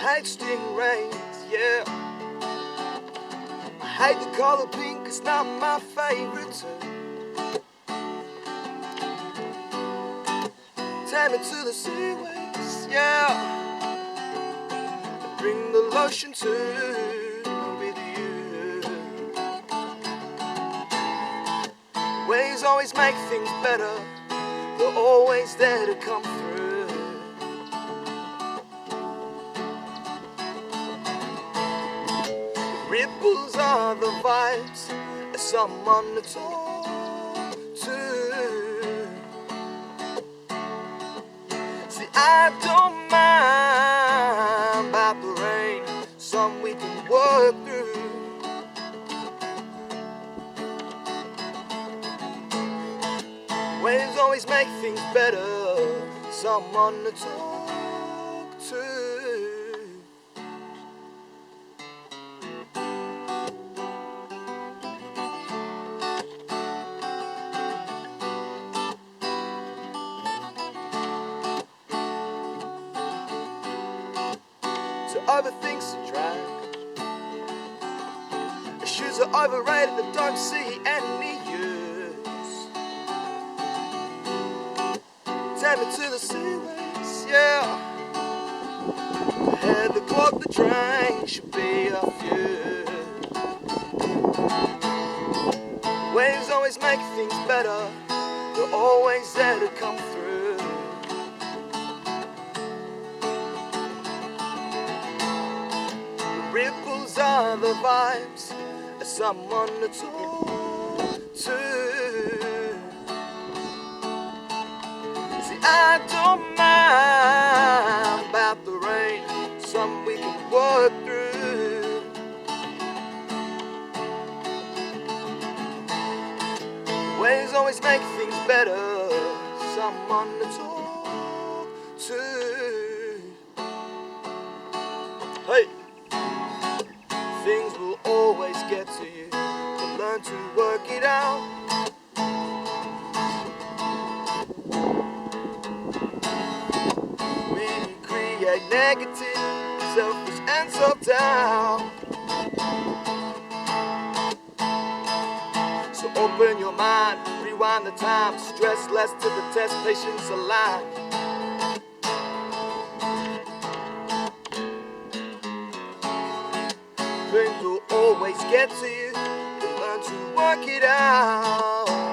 hate stingrays, yeah. I hate the color pink, it's not my favorite too. Take me to the seaways, yeah. And bring the lotion too with you. Waves always make things better, they're always there to come through. Ripples are the vibes, as someone to talk to. See, I don't mind about the rain, some we can work through. Waves always make things better, someone to talk to. So overthink subtract. Shoes are overrated, I don't see any use. Take me to the seaways, yeah. Head the clock, the train should be a few. Waves always make things better, they're always there to come through. The ripples are the vibes, as someone to talk to. See, I don't mind about the rain, some we can work through. Waves always make things better, someone to talk to. Hey! Things will always get to you, but learn to work it out. We create negative, selfish and self-doubt. So open your mind, rewind the time, stress less to the test, patience alive. Things will always get to you, but learn to work it out.